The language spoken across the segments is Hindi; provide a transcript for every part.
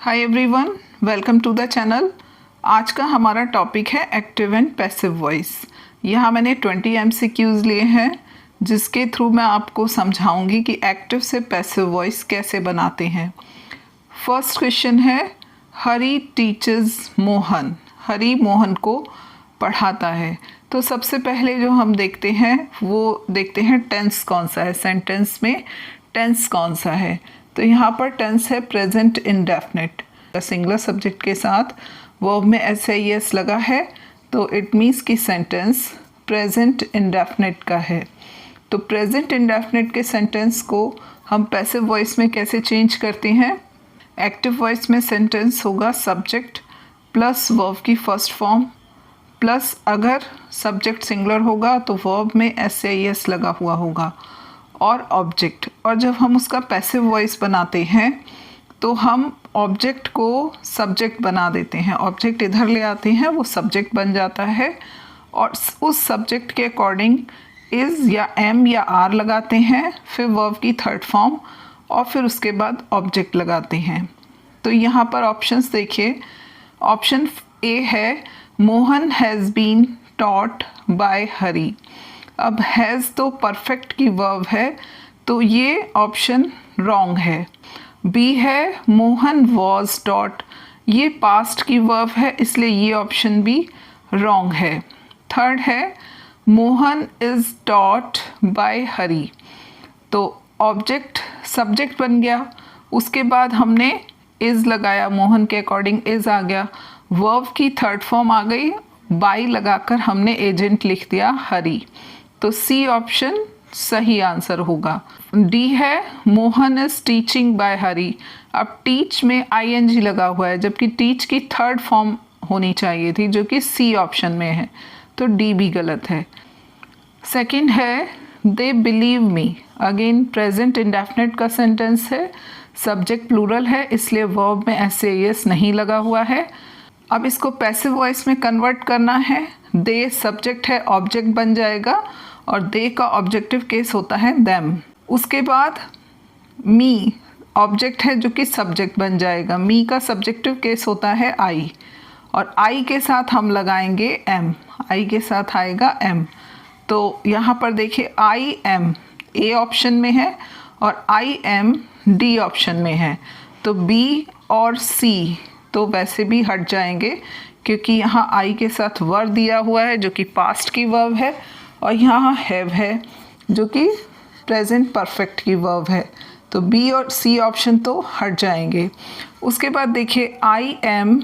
Hi everyone, welcome to the channel. आज का हमारा टॉपिक है एक्टिव एंड पैसिव वॉइस। यहाँ मैंने 20 MCQs लिए हैं जिसके थ्रू मैं आपको समझाऊंगी कि एक्टिव से पैसिव वॉइस कैसे बनाते हैं। फर्स्ट क्वेश्चन है, हरी टीचर्स मोहन। हरी मोहन को पढ़ाता है। तो सबसे पहले जो हम देखते हैं वो देखते हैं टेंस कौन सा है, सेंटेंस में टेंस कौन सा है। तो यहाँ पर टेंस है प्रेजेंट इंडेफिनिट। सिंगुलर सब्जेक्ट के साथ वर्ब में एस लगा है तो इट मीन्स कि सेंटेंस प्रेजेंट इंडेफिनिट का है। तो प्रेजेंट इंडेफिनिट के सेंटेंस को हम पैसिव वॉइस में कैसे चेंज करते हैं। एक्टिव वॉइस में सेंटेंस होगा सब्जेक्ट प्लस वर्ब की फर्स्ट फॉर्म प्लस अगर सब्जेक्ट सिंगुलर होगा तो वर्ब में एस लगा हुआ होगा और ऑब्जेक्ट। और जब हम उसका पैसिव वॉइस बनाते हैं तो हम ऑब्जेक्ट को सब्जेक्ट बना देते हैं। ऑब्जेक्ट इधर ले आते हैं, वो सब्जेक्ट बन जाता है और उस सब्जेक्ट के अकॉर्डिंग इज़ या एम या आर लगाते हैं, फिर वर्ब की थर्ड फॉर्म और फिर उसके बाद ऑब्जेक्ट लगाते हैं। तो यहाँ पर ऑप्शंस देखिए। ऑप्शन ए है Mohan has been taught by Hari. अब हैज़ तो परफेक्ट की वर्ब है तो ये ऑप्शन रॉन्ग है। बी है मोहन वॉज टॉट, ये पास्ट की वर्ब है इसलिए ये ऑप्शन भी रॉन्ग है। थर्ड है मोहन इज़ टॉट बाय हरी। तो ऑब्जेक्ट सब्जेक्ट बन गया, उसके बाद हमने इज़ लगाया, मोहन के अकॉर्डिंग इज़ आ गया, वर्ब की थर्ड फॉर्म आ गई, बाय लगाकर हमने एजेंट लिख दिया हरी। तो सी ऑप्शन सही आंसर होगा। डी है Mohan is teaching bye Hari. अब टीच में ING लगा हुआ है जबकि टीच की थर्ड फॉर्म होनी चाहिए थी जो कि सी ऑप्शन में है, तो डी भी गलत है। सेकंड है they believe me. Again present indefinite का सेंटेंस है, सब्जेक्ट प्लूरल है इसलिए वर्ब में एस नहीं लगा हुआ है। अब इसको पैसिव वॉइस में कन्वर्ट करना है। दे सब्जेक्ट है, ऑब्जेक्ट बन जाएगा और दे का ऑब्जेक्टिव केस होता है देम। उसके बाद मी ऑब्जेक्ट है जो कि सब्जेक्ट बन जाएगा, मी का सब्जेक्टिव केस होता है आई और आई के साथ हम लगाएंगे एम, आई के साथ आएगा एम। तो यहाँ पर देखिए आई एम ए ऑप्शन में है और आई एम डी ऑप्शन में है। तो बी और सी तो वैसे भी हट जाएंगे क्योंकि यहाँ आई के साथ वर दिया हुआ है जो कि पास्ट की वर्ब है और यहाँ हैव है जो कि प्रेजेंट परफेक्ट की वर्ब है। तो बी और सी ऑप्शन तो हट जाएंगे। उसके बाद देखिए आई एम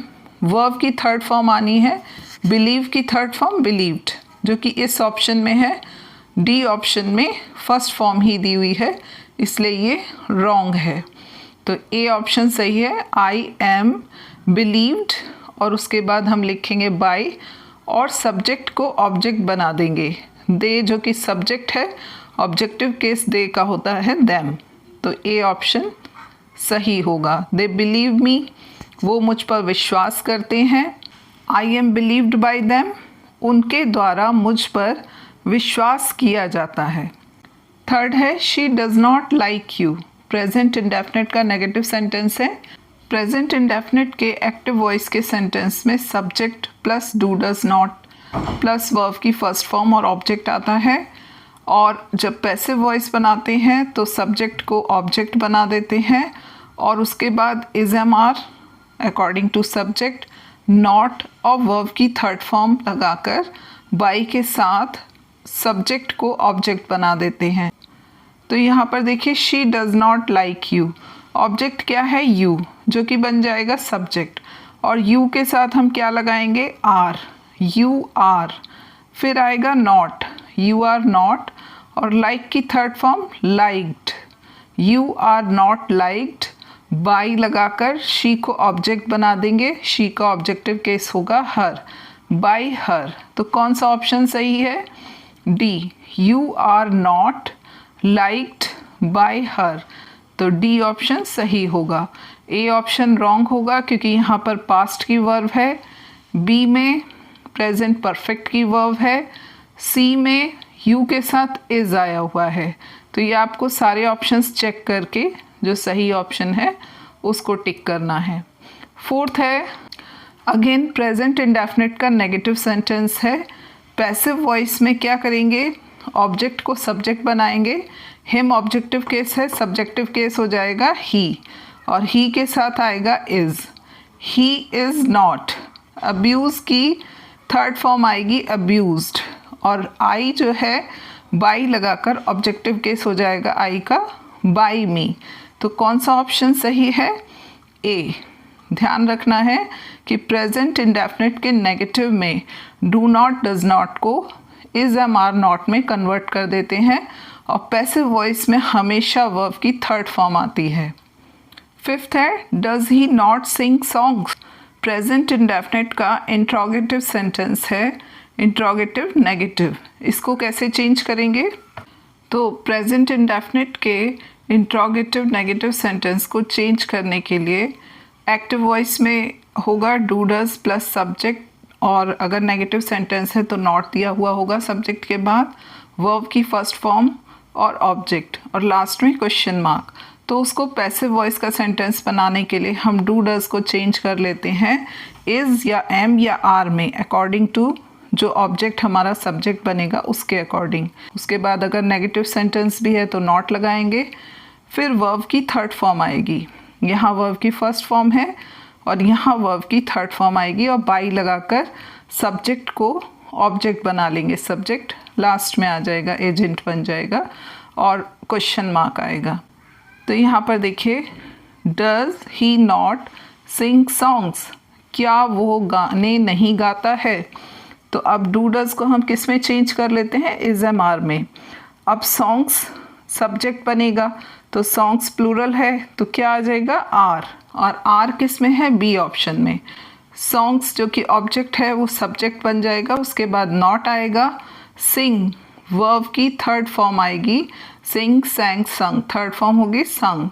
वर्ब की थर्ड फॉर्म आनी है, बिलीव की थर्ड फॉर्म बिलीव्ड जो कि इस ऑप्शन में है, डी ऑप्शन में फर्स्ट फॉर्म ही दी हुई है इसलिए ये रॉन्ग है। तो ए ऑप्शन सही है, आई एम बिलीव्ड और उसके बाद हम लिखेंगे बाय और सब्जेक्ट को ऑब्जेक्ट बना देंगे। दे जो कि सब्जेक्ट है, ऑब्जेक्टिव केस दे का होता है देम, तो ए ऑप्शन सही होगा। दे बिलीव मी, वो मुझ पर विश्वास करते हैं। I am believed bye them, उनके द्वारा मुझ पर विश्वास किया जाता है। थर्ड है she does not like you. Present indefinite का नेगेटिव सेंटेंस है। प्रेजेंट इंडेफिनिट के एक्टिव वॉइस के सेंटेंस में subject plus do does not plus verb की फर्स्ट फॉर्म और ऑब्जेक्ट आता है और जब पैसिव वॉइस बनाते हैं तो सब्जेक्ट को ऑब्जेक्ट बना देते हैं और उसके बाद is am are according to subject, not और वर्ब की थर्ड फॉर्म लगाकर बाई के साथ सब्जेक्ट को ऑब्जेक्ट बना देते हैं। तो यहाँ पर देखिए she does not like you, object क्या है यू जो कि बन जाएगा सब्जेक्ट और यू के साथ हम क्या लगाएंगे आर, यू आर, फिर आएगा नॉट, यू आर नॉट और लाइक की third form liked, you are not liked. By लगाकर शी को ऑब्जेक्ट बना देंगे, शी का ऑब्जेक्टिव केस होगा हर, बाय हर। तो कौन सा ऑप्शन सही है, D, you are not liked by her, तो डी ऑप्शन सही होगा। ए ऑप्शन रॉन्ग होगा क्योंकि यहाँ पर पास्ट की वर्ब है, बी में प्रेजेंट परफेक्ट की वर्ब है, सी में यू के साथ इज आया हुआ है। तो ये आपको सारे ऑप्शंस चेक करके जो सही ऑप्शन है उसको टिक करना है। फोर्थ है अगेन प्रेजेंट इंडेफिनिट का नेगेटिव सेंटेंस है। पैसिव वॉइस में क्या करेंगे, ऑब्जेक्ट को सब्जेक्ट बनाएंगे। हिम ऑब्जेक्टिव केस है, सब्जेक्टिव केस हो जाएगा ही, और ही के साथ आएगा is. He is not. Abuse की थर्ड फॉर्म आएगी अब्यूज्ड, और आई जो है बाई लगाकर ऑब्जेक्टिव केस हो जाएगा आई का बाई मी। तो कौन सा ऑप्शन सही है, ए। ध्यान रखना है कि प्रेजेंट इंडेफिनिट के नेगेटिव में डू नॉट डज नॉट को इज़ एम आर नॉट में कन्वर्ट कर देते हैं, और पैसिव वॉइस में हमेशा वर्ब की थर्ड फॉर्म आती है। फिफ्थ है does he not sing songs. Present indefinite का इंट्रोगेटिव सेंटेंस है, इंट्रोगेटिव नेगेटिव। इसको कैसे चेंज करेंगे, तो प्रेजेंट इंडेफिनिट के इंट्रोगेटिव नेगेटिव सेंटेंस को चेंज करने के लिए एक्टिव वॉइस में होगा डू डज प्लस सब्जेक्ट, और अगर नेगेटिव सेंटेंस है तो नॉट दिया हुआ होगा सब्जेक्ट के बाद, वर्ब की फर्स्ट फॉर्म और ऑब्जेक्ट, और लास्ट में क्वेश्चन मार्क। तो उसको पैसिव वॉइस का सेंटेंस बनाने के लिए हम डू डज को चेंज कर लेते हैं इज़ या एम या आर में, अकॉर्डिंग टू जो ऑब्जेक्ट हमारा सब्जेक्ट बनेगा उसके अकॉर्डिंग। उसके बाद अगर नेगेटिव सेंटेंस भी है तो नॉट लगाएंगे। फिर वर्ब की थर्ड फॉर्म आएगी, यहाँ वर्ब की फर्स्ट फॉर्म है और यहाँ वर्ब की थर्ड फॉर्म आएगी, और बाई लगाकर सब्जेक्ट को ऑब्जेक्ट बना लेंगे। सब्जेक्ट लास्ट में आ जाएगा, एजेंट बन जाएगा, और क्वेश्चन मार्क आएगा। तो यहाँ पर देखिए does he not sing songs, क्या वो गाने नहीं गाता है। तो अब डू डज को हम किस में चेंज कर लेते हैं, इज़ एम आर में। अब सॉन्ग्स सब्जेक्ट बनेगा, तो सॉन्ग्स प्लूरल है तो क्या आ जाएगा आर, और आर किस में है, बी ऑप्शन में। सॉन्ग्स जो कि ऑब्जेक्ट है वो सब्जेक्ट बन जाएगा, उसके बाद नॉट आएगा। सिंग वर्ब की थर्ड फॉर्म आएगी, सिंग सैंग संग, थर्ड फॉर्म होगी संग,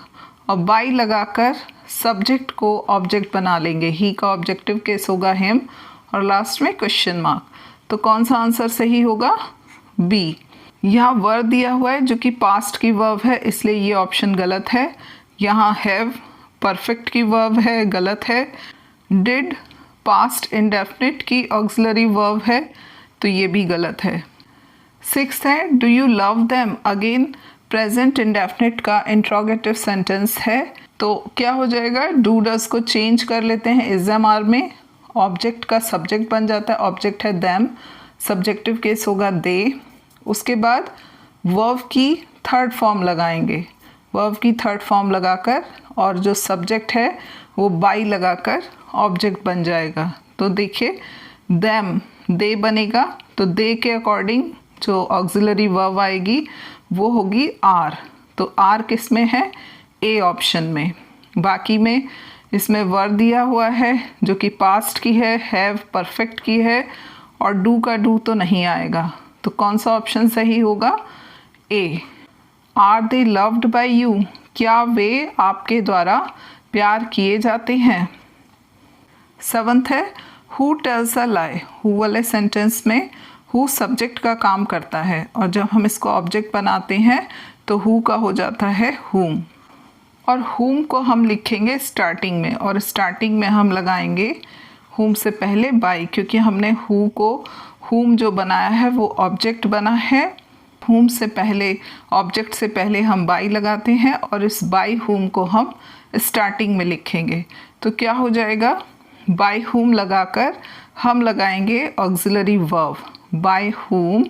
और बाई लगाकर सब्जेक्ट को ऑब्जेक्ट बना लेंगे। ही का ऑब्जेक्टिव केस होगा हिम, और लास्ट में क्वेश्चन मार्क। तो कौन सा आंसर सही होगा, बी। यहाँ वर्ब दिया हुआ है जो कि पास्ट की वर्ब है, इसलिए ये ऑप्शन गलत है। यहाँ हैव परफेक्ट की वर्ब है, गलत है। डिड पास्ट इंडेफिनिट की ऑक्सिलरी वर्ब है, तो ये भी गलत है। सिक्स्थ है do you love them, again present indefinite का इंट्रोगेटिव सेंटेंस है, तो क्या हो जाएगा, डू डज को चेंज कर लेते हैं इज़ एम आर में, ऑब्जेक्ट का सब्जेक्ट बन जाता है, ऑब्जेक्ट है देम, सब्जेक्टिव केस होगा दे। उसके बाद वर्ब की थर्ड फॉर्म लगाएंगे, वर्ब की थर्ड फॉर्म लगाकर, और जो सब्जेक्ट है वो बाई लगाकर ऑब्जेक्ट बन जाएगा। तो देखिए देम दे बनेगा, तो दे के अकॉर्डिंग जो ऑक्सिलरी वर्ब आएगी वो होगी आर, तो आर किस में है, ए ऑप्शन में। बाकी में इसमें वर्ब दिया हुआ है जो कि पास्ट की है, हैव परफेक्ट की है, और डू का डू तो नहीं आएगा। तो कौन सा ऑप्शन सही होगा, A. Are they loved by you, क्या वे आपके द्वारा प्यार किए जाते हैं। सेवंथ है who tells a lie, who वाले सेंटेंस में हु सब्जेक्ट का काम करता है, और जब हम इसको ऑब्जेक्ट बनाते हैं तो हु का हो जाता है हुम, और हुम को हम लिखेंगे स्टार्टिंग में, और स्टार्टिंग में हम लगाएंगे हुम से पहले बाई, क्योंकि हमने हु को हुम जो बनाया है वो ऑब्जेक्ट बना है। हुम से पहले ऑब्जेक्ट से पहले हम बाई लगाते हैं, और इस बाई हुम को हम स्टार्टिंग में लिखेंगे। तो क्या हो जाएगा, बाई हुम लगाकर हम लगाएंगे ऑक्सिलरी वर्ब बाय हुम,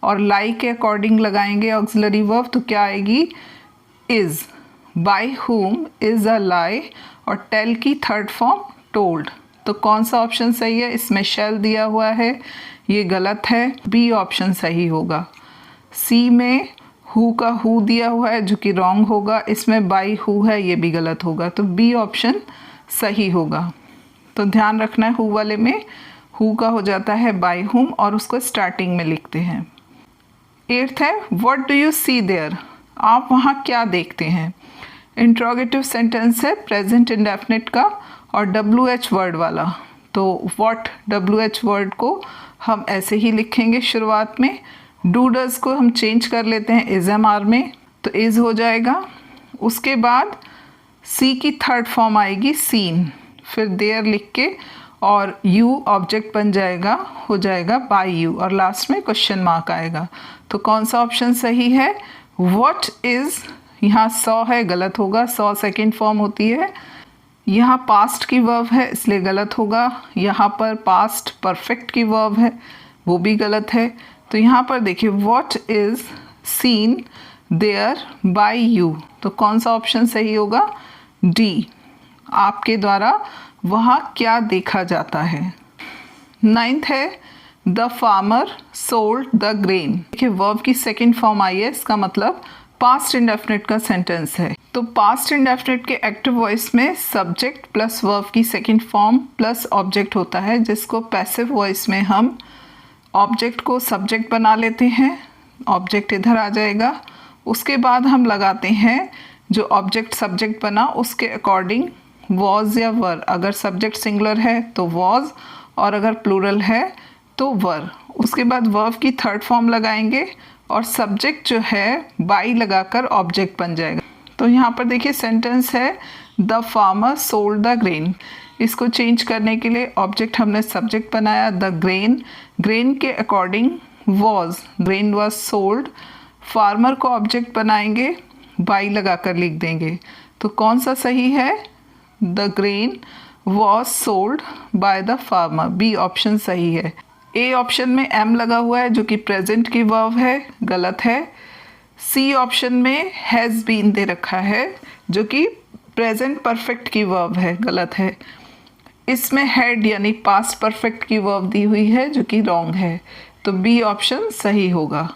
और लाई के अकॉर्डिंग लगाएंगे ऑक्सिलरी वर्ब, तो क्या आएगी, is. By whom is a lie, और टेल की थर्ड फॉर्म टोल्ड। तो कौन सा ऑप्शन सही है, इसमें शेल दिया हुआ है, ये गलत है, बी ऑप्शन सही होगा। सी में हु का हु दिया हुआ है जो कि रॉन्ग होगा, इसमें बाई हु है, ये भी गलत होगा, तो बी ऑप्शन सही होगा। तो ध्यान रखना है हु वाले में हु का हो जाता है बाय हुम, और उसको स्टार्टिंग में लिखते हैं। एट्थ है what do you see there, आप वहाँ क्या देखते हैं। इंट्रोगेटिव सेंटेंस है प्रेजेंट इंडेफिनिट का, और डब्ल्यू एच वर्ड वाला, तो व्हाट डब्ल्यू एच वर्ड को हम ऐसे ही लिखेंगे शुरुआत में। डू डज को हम चेंज कर लेते हैं इज़ एम आर में, तो इज़ हो जाएगा। उसके बाद सी की थर्ड फॉर्म आएगी सीन, फिर देयर लिख के और यू ऑब्जेक्ट बन जाएगा, हो जाएगा बाय यू, और लास्ट में क्वेश्चन मार्क आएगा। तो कौन सा ऑप्शन सही है? व्हाट इज़, यहाँ सॉ है, गलत होगा, सॉ सेकेंड फॉर्म होती है। यहाँ पास्ट की वर्ब है इसलिए गलत होगा। यहाँ पर पास्ट परफेक्ट की वर्ब है, वो भी गलत है। तो यहाँ पर देखिए what is seen there by you, तो कौन सा ऑप्शन सही होगा? डी, आपके द्वारा वहाँ क्या देखा जाता है। 9th है the farmer sold the grain. देखिए वर्ब की सेकेंड फॉर्म आई है, इसका मतलब पास्ट इंडेफिनिट का सेंटेंस है। तो पास्ट इंडेफिनिट के एक्टिव वॉइस में सब्जेक्ट प्लस वर्ब की सेकेंड फॉर्म प्लस ऑब्जेक्ट होता है, जिसको पैसिव वॉइस में हम ऑब्जेक्ट को सब्जेक्ट बना लेते हैं, ऑब्जेक्ट इधर आ जाएगा। उसके बाद हम लगाते हैं जो ऑब्जेक्ट सब्जेक्ट बना उसके अकॉर्डिंग वॉज या वर। अगर सब्जेक्ट सिंगुलर है तो वॉज, और अगर प्लूरल है तो वर। उसके बाद वर्ब की थर्ड फॉर्म लगाएंगे और सब्जेक्ट जो है बाई लगाकर ऑब्जेक्ट बन जाएगा। तो यहाँ पर देखिए सेंटेंस है the farmer sold the grain. इसको चेंज करने के लिए ऑब्जेक्ट हमने सब्जेक्ट बनाया द ग्रेन, ग्रेन के according was, grain was sold. Farmer को ऑब्जेक्ट बनाएंगे, बाई लगाकर लिख देंगे। तो कौन सा सही है? The grain was sold by the farmer, B option सही है। ए ऑप्शन में एम लगा हुआ है जो कि प्रेजेंट की वर्ब है, गलत है। सी ऑप्शन में हैज़ बीन दे रखा है जो कि प्रेजेंट परफेक्ट की वर्ब है, गलत है। इसमें हैड यानी पास्ट परफेक्ट की वर्ब दी हुई है जो कि रॉन्ग है, तो बी ऑप्शन सही होगा।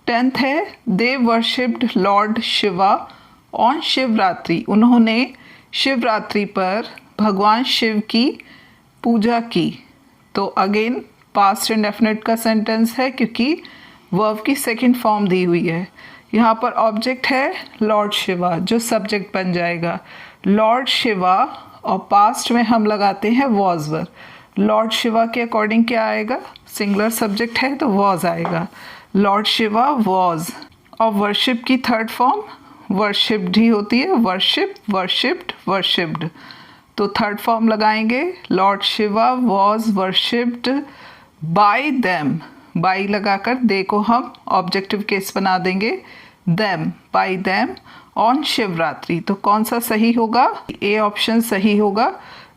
10th है they worshipped lord Shiva on Shivratri. उन्होंने शिवरात्रि पर भगवान शिव की पूजा की। तो अगेन पास्ट इंडेफिनिट का सेंटेंस है क्योंकि वर्ब की सेकंड फॉर्म दी हुई है। यहाँ पर ऑब्जेक्ट है लॉर्ड शिवा जो सब्जेक्ट बन जाएगा। लॉर्ड शिवा और पास्ट में हम लगाते हैं वॉज वर। लॉर्ड शिवा के अकॉर्डिंग क्या आएगा? सिंगुलर सब्जेक्ट है तो वॉज आएगा। Lord Shiva was. और वर्शिप की थर्ड फॉर्म वर्शिप्ड ही होती है, वर्शिप, वर्शिप्ड, वर्शिप्ड। तो थर्ड फॉर्म लगाएंगे Lord Shiva was worshipped bye them, by लगाकर दे को हम ऑब्जेक्टिव केस बना देंगे, them, bye them on Shivratri. तो कौन सा सही होगा? ए ऑप्शन सही होगा।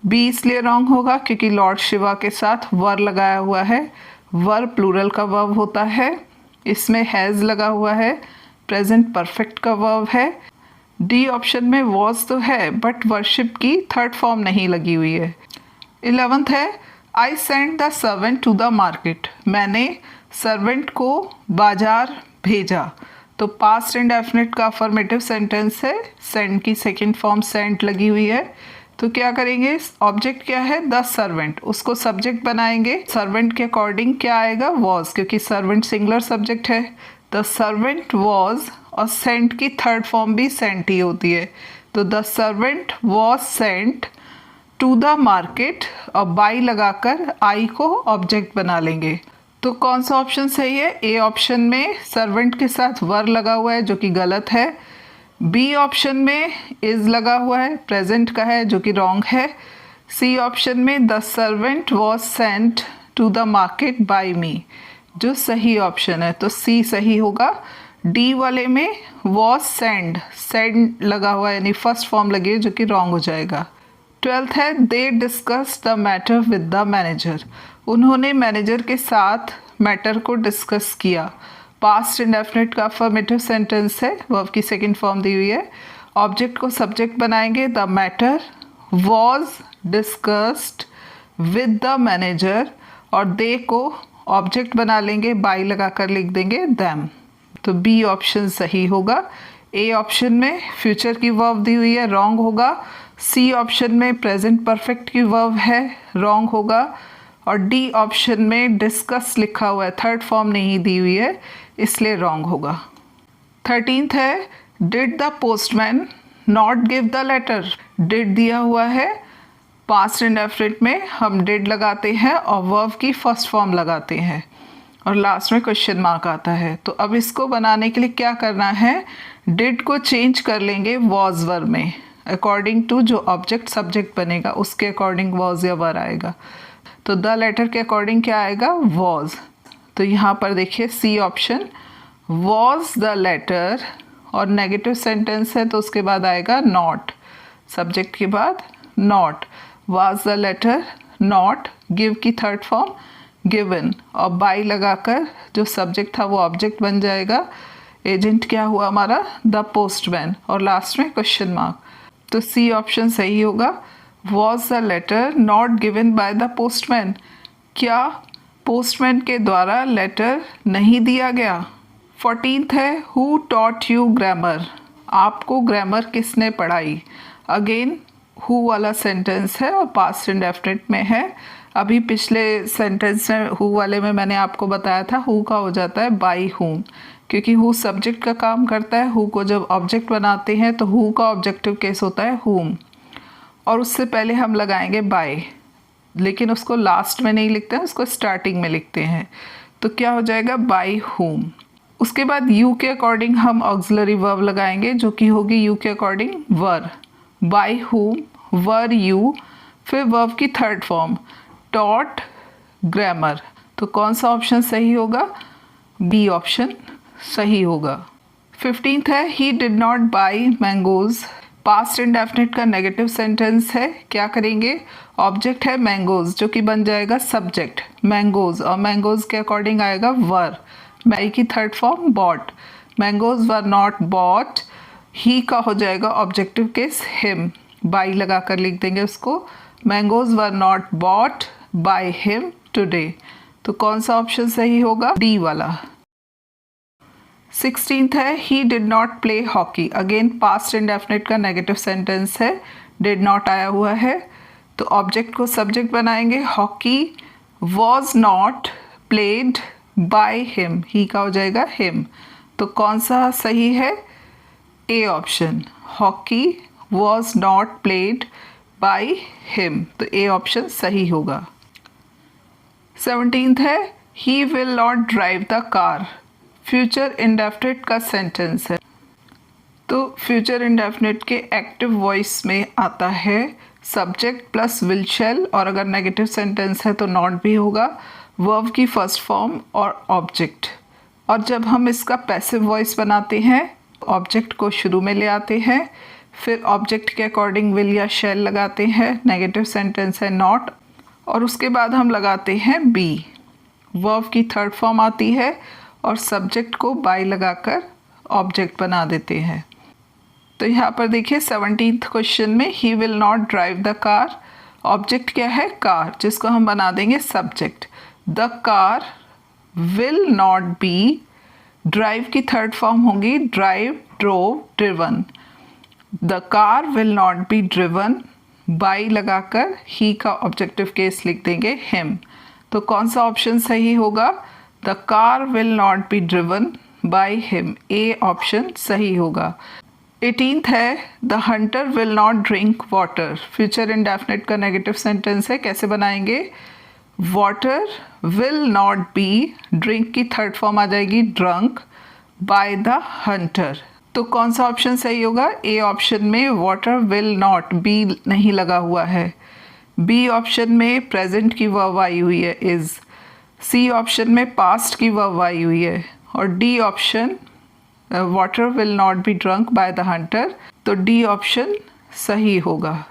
बी इसलिए रॉन्ग होगा क्योंकि लॉर्ड शिवा के साथ वर लगाया हुआ है, वर प्लूरल का वर्ब होता है। इसमें हैज़ लगा हुआ है, प्रेजेंट परफेक्ट का वर्ब है। डी ऑप्शन में वॉज तो है बट वर्शिप की थर्ड फॉर्म नहीं लगी हुई है। 11th है I send the servant to the market. मैंने सर्वेंट को बाजार भेजा। तो पास्ट इंडेफिनिट का अफर्मेटिव सेंटेंस है, सेंड की सेकंड फॉर्म सेंट लगी हुई है। तो क्या करेंगे? ऑब्जेक्ट क्या है? द सर्वेंट, उसको सब्जेक्ट बनाएंगे। सर्वेंट के अकॉर्डिंग क्या आएगा? वॉज, क्योंकि सर्वेंट सिंगुलर सब्जेक्ट है। द सर्वेंट वॉज, और सेंट की थर्ड फॉर्म भी सेंट ही होती है। तो the servant was sent to the market, और बाई लगाकर आई को ऑब्जेक्ट बना लेंगे। तो कौन सा ऑप्शन सही है? ए ऑप्शन में सर्वेंट के साथ वर लगा हुआ है जो कि गलत है। बी ऑप्शन में इज़ लगा हुआ है, प्रेजेंट का है जो कि रॉन्ग है। सी ऑप्शन में the servant was sent to the market by me, जो सही ऑप्शन है, तो सी सही होगा। डी वाले में वॉज सेंड, सेंड लगा हुआ है यानी फर्स्ट फॉर्म लगी है जो कि रॉन्ग हो जाएगा। 12th है they discuss the matter with the manager. उन्होंने मैनेजर के साथ मैटर को डिस्कस किया। पास्ट इंडेफिनिट का अफर्मेटिव सेंटेंस है, वर्ब की सेकंड फॉर्म दी हुई है। ऑब्जेक्ट को सब्जेक्ट बनाएंगे, the matter was discussed with the manager, और दे को ऑब्जेक्ट बना लेंगे, बाई लगाकर लिख देंगे देम। तो बी ऑप्शन सही होगा। ए ऑप्शन में फ्यूचर की वर्ब दी हुई है, रॉन्ग होगा। सी ऑप्शन में प्रेजेंट परफेक्ट की वर्ब है, रॉन्ग होगा। और डी ऑप्शन में डिस्कस लिखा हुआ है, थर्ड फॉर्म नहीं दी हुई है, इसलिए रॉन्ग होगा। 13th है did the postman not give the letter. Did दिया हुआ है, पास्ट इंडेफिनिट में हम डिड लगाते हैं और वर्ब की फर्स्ट फॉर्म लगाते हैं और लास्ट में क्वेश्चन मार्क आता है। तो अब इसको बनाने के लिए क्या करना है? डिड को चेंज कर लेंगे वॉज वर्ब में। अकॉर्डिंग टू जो ऑब्जेक्ट सब्जेक्ट बनेगा उसके अकॉर्डिंग वॉज या वर आएगा। तो द लेटर के अकॉर्डिंग क्या आएगा, वॉज। तो यहाँ पर देखिए C option, was the letter, और नेगेटिव सेंटेंस है तो उसके बाद आएगा नॉट, सब्जेक्ट के बाद not. Was the letter not, give की थर्ड फॉर्म गिवन, और बाई लगाकर जो सब्जेक्ट था वो ऑब्जेक्ट बन जाएगा। एजेंट क्या हुआ हमारा, द पोस्टमैन, और लास्ट में क्वेश्चन मार्क। तो सी ऑप्शन सही होगा। Was the letter not given by the postman, क्या पोस्टमैन के द्वारा लेटर नहीं दिया गया। 14th है हु टॉट यू ग्रामर, आपको ग्रामर किसने पढ़ाई। अगेन हु वाला सेंटेंस है और पास्ट इंडेफिनिट में है। अभी पिछले सेंटेंस में हु वाले में मैंने आपको बताया था हु का हो जाता है बाई हुम, क्योंकि हु सब्जेक्ट का काम करता है। हु को जब ऑब्जेक्ट बनाते हैं तो हु का ऑब्जेक्टिव केस होता है हुम, और उससे पहले हम लगाएंगे बाय, लेकिन उसको लास्ट में नहीं लिखते हैं, उसको स्टार्टिंग में लिखते हैं। तो क्या हो जाएगा, बाय हुम। उसके बाद यू के अकॉर्डिंग हम ऑक्सिलरी वर्ब लगाएंगे, जो कि होगी यू के according were. By whom, were you, फिर वर्ब की थर्ड फॉर्म टॉट ग्रामर। तो कौन सा ऑप्शन सही होगा, बी ऑप्शन सही होगा। 15th है he did not by mangoes, past indefinite का नेगेटिव सेंटेंस है। क्या करेंगे, ऑब्जेक्ट है मैंगोज जो कि बन जाएगा सब्जेक्ट मैंगोज, और मैंगोज के अकॉर्डिंग आएगा वर। बाई की third form bought, mangoes were not bought, he का हो जाएगा ऑब्जेक्टिव केस हिम, बाई लगा कर लिख देंगे उसको, mangoes were not bought by him today. तो कौन सा ऑप्शन सही होगा, डी वाला। 16th है he did not play hockey, again past indefinite का नेगेटिव सेंटेंस है, डिड नॉट आया हुआ है तो ऑब्जेक्ट को सब्जेक्ट बनाएंगे। Hockey was not played by him, he का हो जाएगा हिम। तो कौन सा सही है, A option, hockey was not played by him, तो ए ऑप्शन सही होगा। 17th है he will not drive the car, future indefinite का सेंटेंस है। तो फ्यूचर इंडेफिनिट के एक्टिव वॉइस में आता है सब्जेक्ट प्लस विल शैल, और अगर नेगेटिव सेंटेंस है तो नॉट भी होगा, वर्ब की फर्स्ट फॉर्म और ऑब्जेक्ट। और जब हम इसका पैसिव वॉइस बनाते हैं ऑब्जेक्ट को शुरू में ले आते हैं, फिर ऑब्जेक्ट के अकॉर्डिंग विल या शैल लगाते हैं, नेगेटिव सेंटेंस है नॉट, और उसके बाद हम लगाते हैं बी, वर्ब की थर्ड फॉर्म आती है और सब्जेक्ट को बाय लगाकर ऑब्जेक्ट बना देते हैं। तो यहाँ पर देखिए 17th क्वेश्चन में ही will not drive the car, object क्या है, कार, जिसको हम बना देंगे subject. The car will not B, drive की थर्ड फॉर्म होगी drive, drove, driven. The car will not be driven, by लगाकर ही का ऑब्जेक्टिव केस लिख देंगे हिम। तो कौन सा ऑप्शन सही होगा, the car will not be driven by him, A option सही होगा। 18th है the Hunter will not drink water, future indefinite का नेगेटिव सेंटेंस है, कैसे बनाएंगे, water will not B, drink की थर्ड फॉर्म आ जाएगी ड्रंक, बाय द हंटर। तो कौन सा ऑप्शन सही होगा, ए ऑप्शन में वाटर विल नॉट, बी नहीं लगा हुआ है, बी ऑप्शन में प्रेजेंट की वर्ब आई हुई है इज, सी ऑप्शन में पास्ट की वर्ब आई हुई है, और D option water will not be drunk by the hunter, तो डी ऑप्शन सही होगा।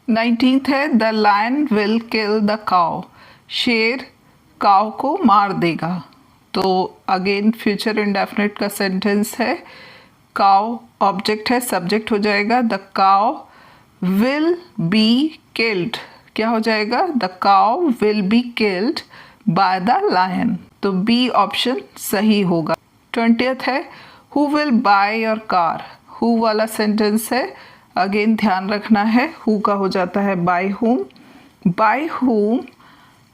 19th है the lion will kill the cow, शेर काउ को मार देगा। तो अगेन फ्यूचर इंडेफिनिट का सेंटेंस है, काउ ऑब्जेक्ट है, सब्जेक्ट हो जाएगा the cow will be killed, क्या हो जाएगा, the cow will be killed by the lion, तो बी ऑप्शन सही होगा। 20th है who will buy your car, who वाला सेंटेंस है, अगेन ध्यान रखना है हु का हो जाता है बाय हुम, बाय हुम,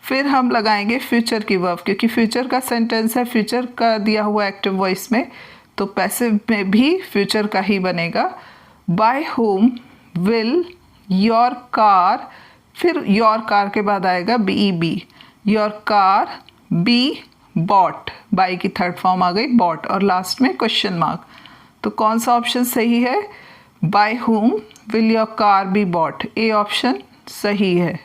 फिर हम लगाएंगे फ्यूचर की वर्ब, क्योंकि फ्यूचर का सेंटेंस है, फ्यूचर का दिया हुआ एक्टिव वॉइस में, तो पैसिव में भी फ्यूचर का ही बनेगा। By whom will your car, फिर योर कार के बाद आएगा be be, your car be bought, buy की थर्ड फॉर्म आ गई बॉट, और लास्ट में क्वेश्चन मार्क। तो कौन सा ऑप्शन सही है, by whom will your car be bought? A option सही है।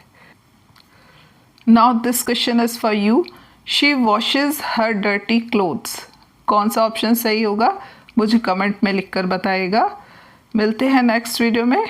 Now this question is for you. She washes her dirty clothes. कौन सा ऑप्शन सही होगा मुझे कमेंट में लिखकर बताइएगा। मिलते हैं नेक्स्ट वीडियो में।